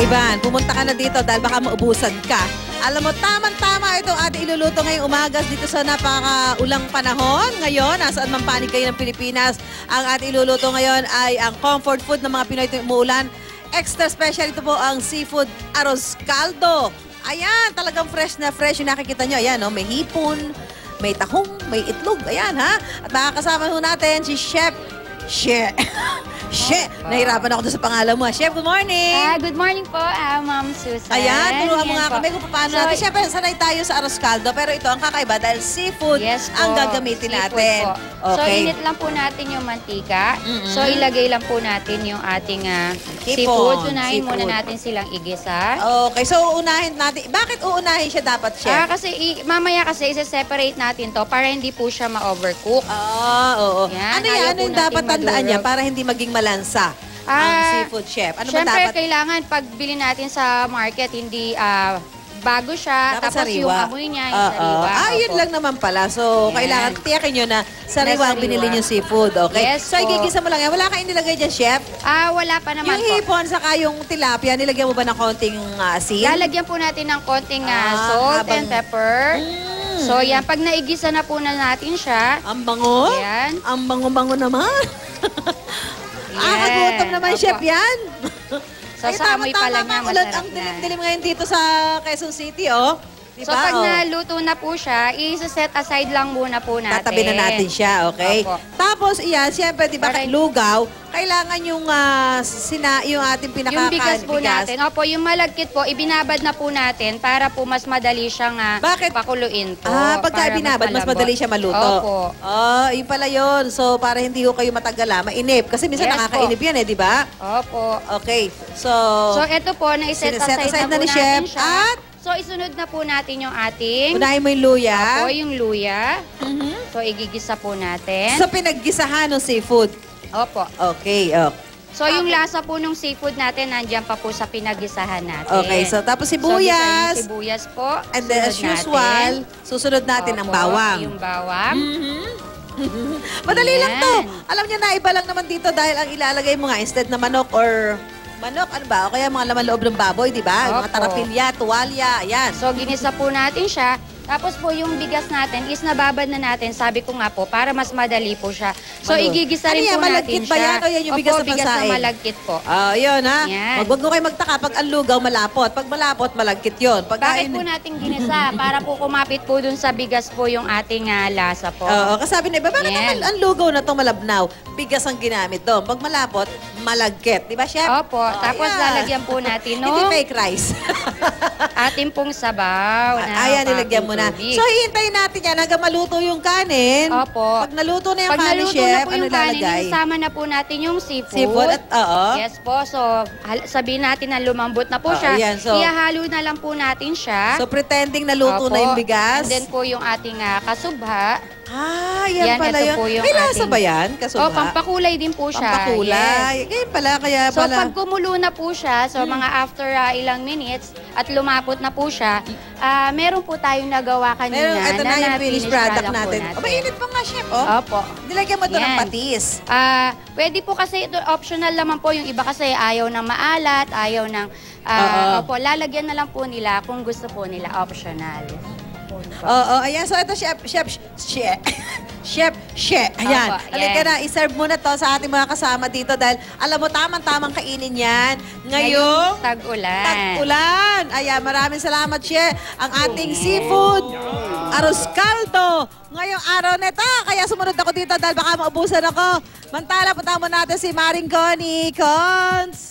Ivan, pumunta ka na dito dahil baka maubusan ka. Alam mo, tamang-tama itong ating iluluto ngayong umagas dito sa napaka-ulang panahon. Ngayon, nasaan man panig kayo ng Pilipinas, ang ating iluluto ngayon ay ang comfort food ng mga Pinoy tuwing umuulan. Extra special ito po ang seafood arroz caldo. Ayan, talagang fresh na fresh yung nakikita nyo. Ayan, no? May hipon, may tahong, may itlog. Ayan, ha? At makakasama ho natin si Chef nahirapan ako doon sa pangalan mo. Chef, good morning! Good morning po, Ma'am Susan. Ayan, turuan mo nga po. kami kung paano natin. Siyempre, sanay tayo sa arroz caldo, pero ito ang kakaiba dahil seafood ang gagamitin natin. Po. So, init lang po natin yung mantika. So, ilagay lang po natin yung ating seafood. Unahin muna natin silang igisa. Okay, so unahin natin. Bakit uunahin siya dapat, Chef? Kasi mamaya kasi isa-separate natin to para hindi po siya ma-overcook. Oo. Yan, Ano yung dapat tandaan niya para hindi maging malansa ang seafood, Chef? Ano ba dapat? Siyempre, kailangan pagbili natin sa market, hindi bago siya, dapat tapos sariwa. yung amoy niya, yung sariwa. Yun lang naman pala. So, kailangan tiyakin nyo na sariwa ang binili nyo seafood, okay? Yes, so, igigisa mo lang yan. Wala kang inilagay dyan, Chef? Wala pa naman yung hipon, saka yung tilapia, nilagyan mo ba ng konting asin? Lalagyan po natin ng konting salt and pepper. So, yan. Pag naigisa na po na natin siya. Ang bango? Yan. Ang bango-bango naman. Kagutom naman, Chef, yan. So, sa amoy pa lang niya, masarap na. Ang dilim-dilim ngayon dito sa Quezon City, oh. Diba? So, pag naluto na po siya, i-set aside lang muna po natin. Tatabi na natin siya, okay? Opo. Tapos, iyan, siyempre, di ba, lugaw, kailangan yung, yung ating yung bigas po natin. Opo, yung malagkit po, ibinabad na po natin para po mas madali siyang pakuluin po. Pagka ibinabad, mas madali siya maluto. Opo. Yun pala yun. So, para hindi ko kayo matagala, mainip. Kasi minsan nakakainip yan di ba? Opo. Okay. So, ito po, na-set aside na po natin siya. At so, isunod na po natin yung ating... Unahin mo yung luya. Opo, yung luya. So, igigisa po natin. So, pinaggisahan ng seafood. Opo. Okay, So, yung lasa po ng seafood natin, nandiyan pa po sa pinaggisahan natin. Okay, so tapos sibuyas. So, yung sibuyas po. And then, as usual, susunod natin ang bawang. Yung bawang. Madali lang to. Alam niyo na, iba lang naman dito dahil ang ilalagay mo nga, instead na manok or... Manok, ano ba? O kaya mga laman loob ng baboy, di ba? Mga tarapilya, tuwalya, ayan. So, ginisa po natin siya. Tapos po yung bigas natin is nababad na natin, sabi ko nga po, para mas madali po siya. So, igigisa rin po natin siya. Ba yan? O yan yung bigas na bigas na malagkit po. Yun ha. Wag mo kayo magtaka. Pag ang lugaw, malapot. Pag malapot, malagkit yun. Bakit po natin ginisa? Para po kumapit po dun sa bigas po yung ating lasa po. Kasabi na iba, bakit ang lugaw na itong malabnaw? Bigas ang ginamit doon. Pag malapot, malagkit. Di ba, Chef? Opo. Tapos lalagyan po natin Hindi fake rice. ating pong sabaw. Ayan, nilagyan mo na. So, hihintayin natin yan hanggang maluto yung kanin. Opo. Pag naluto na yung kanin, Chef, ano lalagay? Isama na po natin yung seafood. Seafood at, Yes po. So, sabihin natin na lumambot na po siya. Yan, so, ihahalo na lang po natin siya. So, pretending naluto na yung bigas. And then po yung ating kasubha. Yan pala yun. May lasa ba yan, kasubha? Pampakulay din po siya. Pampakulay. Ganyan pala, kaya pala. So, pag kumulo na po siya, so mga after ilang minutes at lumapot na po siya, meron po tayong nagawa kanina. Ito na yung finished product natin. Mainit pa nga, Chef. Opo. Nilagyan mo ito ng patis. Pwede po kasi ito, optional naman po. Yung iba kasi ayaw ng maalat, ayaw ng... Opo, lalagyan na lang po nila kung gusto po nila, optional. Ayan. So, ito, Chef. Ayan. Halika na, iserve mo na to sa ating mga kasama dito dahil alam mo, tamang-tamang kainin yan. Ngayong tag-ulan. Ayan, maraming salamat, Chef. Ang ating seafood arroz caldo ngayong araw na ito. Kaya sumunod ako dito dahil baka maubusan ako. Mantala, punta mo natin si Maring Connie Cons.